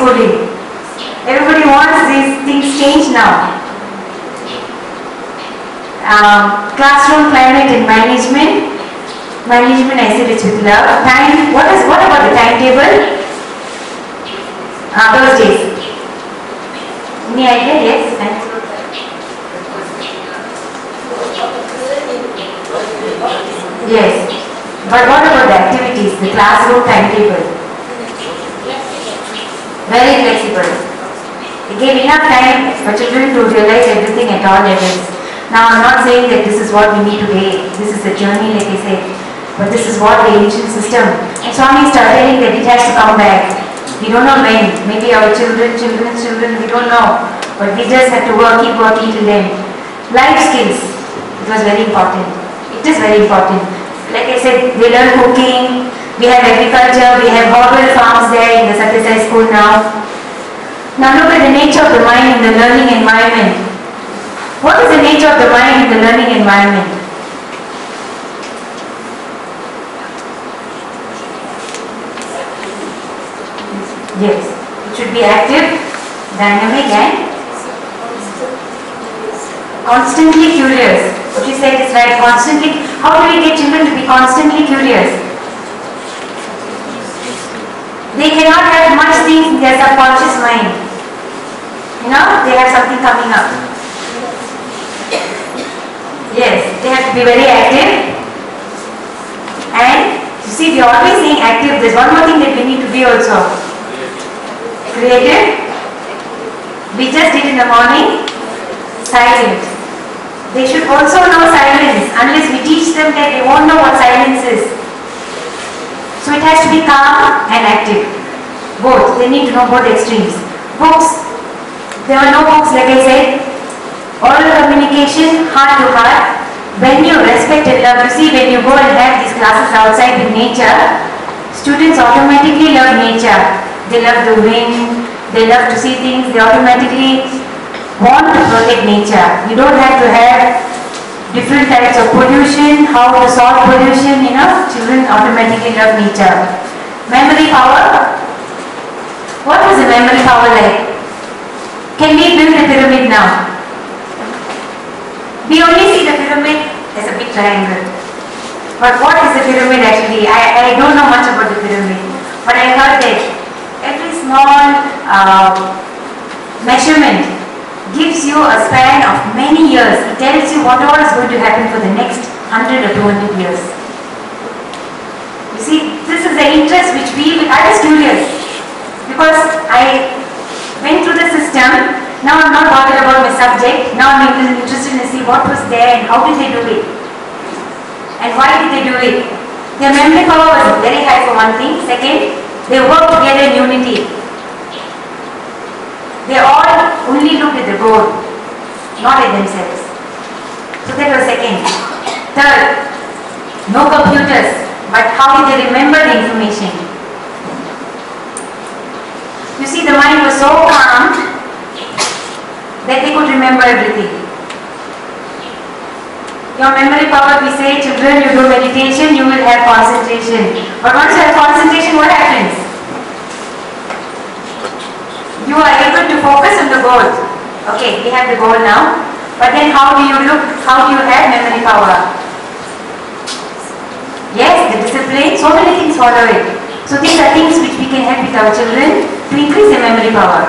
schooling. Everybody wants these things changed now. Classroom climate and management. Management, I said it's with love. Time. What about the timetable? Those days. Any idea? Yes. Yes. But what about the activities? The classroom timetable. Very flexible. It gave enough time for children to realize everything at all levels. Now I'm not saying that this is what we need today. This is a journey, like I said. But this is what the ancient system. And Swami started telling that it has to come back. We don't know when. Maybe our children, we don't know. But we just have to keep working till then. Life skills. It was very important. It is very important. Like I said, they learn cooking. We have agriculture. We have herbal farms there in the Satyasai school now. Now look at the nature of the mind in the learning environment. What is the nature of the mind in the learning environment? Yes, it should be active, dynamic and constantly curious. What you said is right, constantly. How do we get children to be constantly curious? They cannot have much things in their subconscious mind. You know, they have something coming up. Yes, they have to be very active. And you see, we are always saying active. There's one more thing that we need to be also. Creative. We just did in the morning. Silent. They should also know silence. Unless we teach them that they won't know what silence is. So it has to be calm and active. Both. They need to know both extremes. Books. There were no books, like I said. Oral communication, heart to heart. When you respect and love, you see, when you go and have these classes outside in nature, students automatically love nature. They love the wind, they love to see things, they automatically want to protect nature. You don't have to have different types of pollution, how to solve pollution, you know. Children automatically love nature. Memory power. What was the memory power like? Can we build a pyramid now? We only see the pyramid as a big triangle. But what is the pyramid actually? I don't know much about the pyramid. But I heard that every small measurement gives you a span of many years. It tells you what all is going to happen for the next 100 or 200 years. You see, this is the interest which I was curious. Because I went through the system. Now I'm not bothered about my subject. Now I'm interested in see what was there and how did they do it. And why did they do it. Their memory power was very high for one thing. Second, they worked together in unity. They all only looked at the goal, not at themselves. So that was second. Third, no computers, but how did they remember the information? You see, the mind was so calm that they could remember everything. Your memory power, we say, children, you do meditation, you will have concentration. But once you have concentration, what happens? You are able to focus on the goal. Okay, we have the goal now. But then how do you look? How do you have memory power? Yes, the discipline, so many things follow it. So these are things which we can help with our children to increase their memory power.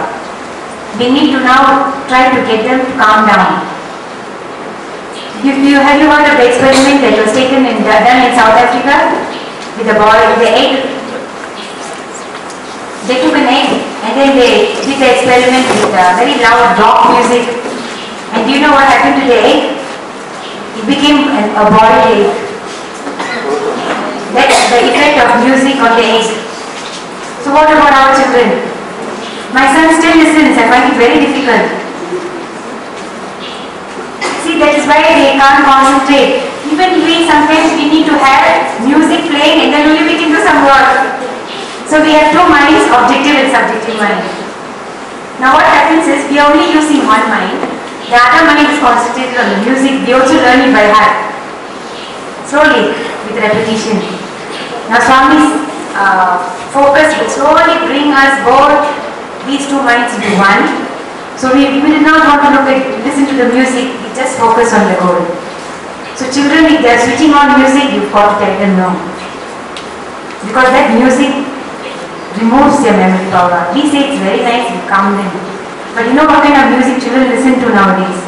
We need to now try to get them to calm down. Have you heard of the experiment that was done in South Africa with the boy, with the egg? They took an egg and then they did the experiment with very loud rock music. And do you know what happened to the egg? It became a boiled egg. That's the effect of music on the egg. So what about our children? My son still listens. I find it very difficult. See, that is why they can't concentrate. Even sometimes we need to have music playing and then only we can do some work. So we have two minds, objective and subjective mind. Now what happens is we are only using one mind. The other mind is concentrated on the music. We also learn it by heart. Slowly, with repetition. Now Swami's focus will slowly bring us both. two minds into one. So we did not want to listen to the music, we just focus on the goal. So children, if they are switching on music, you've got to tell them no. Because that music removes their memory power. We say it's very nice, we calm them. But you know what kind of music children listen to nowadays?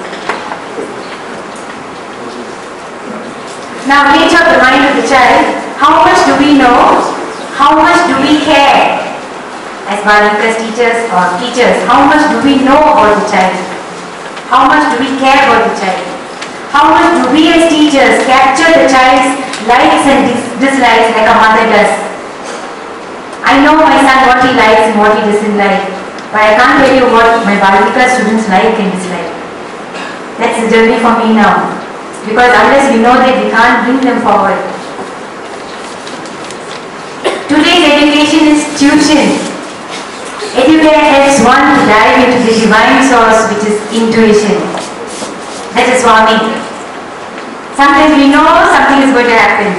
Now, nature of the mind of the child, how much do we know? How much do we care? As Balakas teachers or teachers, how much do we know about the child? How much do we care about the child? How much do we as teachers capture the child's likes and dislikes like a mother does? I know my son what he likes and what he doesn't like, but I can't tell you what my Balika students like and dislike. That's the journey for me now. Because unless we know that, we can't bring them forward. Today's education is tuition. Educare helps one to dive into the divine source, which is intuition. That is Swami. Sometimes we know something is going to happen,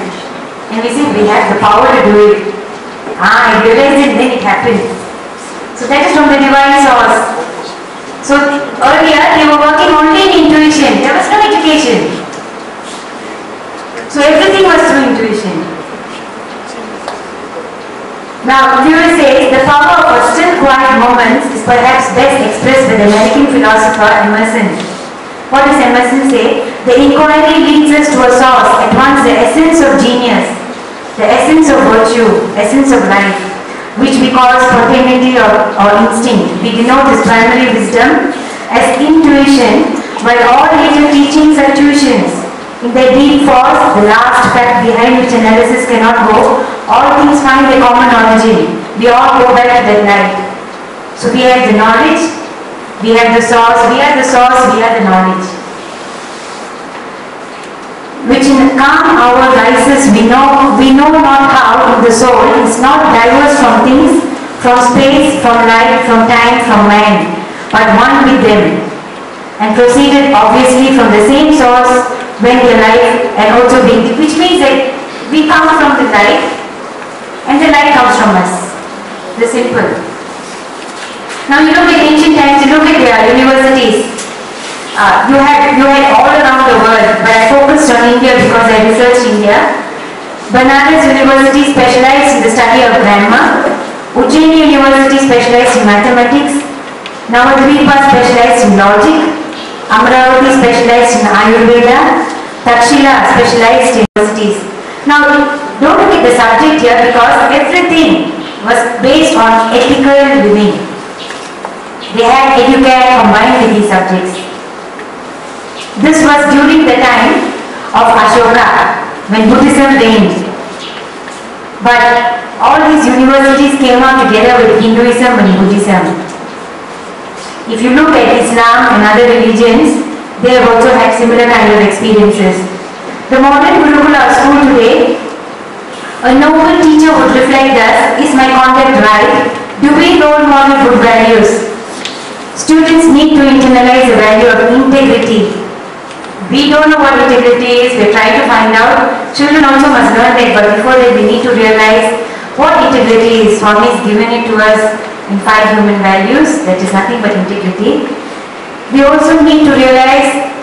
and we think we have the power to do it. I realized it, then it happened. So that is from the divine source. So earlier they were working only in intuition. There was no education. So everything was through intuition. Now, Guru says the power of still quiet moments is perhaps best expressed by the American philosopher Emerson. What does Emerson say? The inquiry leads us to a source, at once the essence of genius, the essence of virtue, essence of life, which we call spontaneity or instinct. We denote this primary wisdom as intuition, while all later teachings are tuitions. In their deep force, the last fact behind which analysis cannot go, all things find a common origin. We all go back to that light. So we have the knowledge, we have the source, we are the source, we are the knowledge. Which in a calm hour rises, we know not how in the soul, is not diverse from things, from space, from light, from time, from man, but one with them. And proceeded obviously from the same source when the life and also being, which means that we come from the light and the light comes from us. The simple. Now you look at ancient times, you look at their universities. You had all around the world, but I focused on India because I researched India. Banaras University specialized in the study of grammar. Ujjain University specialized in mathematics. Navadvipa specialized in logic. Amravati specialized in Ayurveda. Takshila specialized in universities. Now, don't look at the subject here because everything was based on ethical living. They had Educare combined with these subjects. This was during the time of Ashoka, when Buddhism reigned. But all these universities came out together with Hinduism and Buddhism. If you look at Islam and other religions, they have also had similar kind of experiences. The modern Gurukula school today, a noble teacher would reflect us, is my conduct right? Do we role model good values? Students need to internalize the value of integrity. We don't know what integrity is, we're trying to find out. Children also must learn that, but before that we need to realize what integrity is. Swami has given it to us in 5 human values, that is nothing but integrity. We also need to realize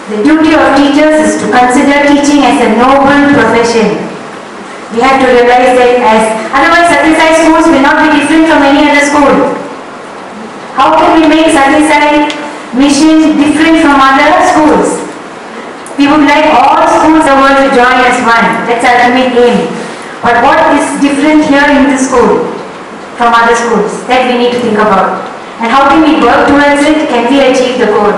the duty of teachers is to consider teaching as a noble profession. We have to realize that otherwise Satyasai schools will not be different from any other school. How can we make Satyasai mission different from other schools? We would like all schools of the world to join as one. That's our ultimate aim. But what is different here in this school from other schools? That we need to think about. And how can we work towards it? Can we achieve the goal?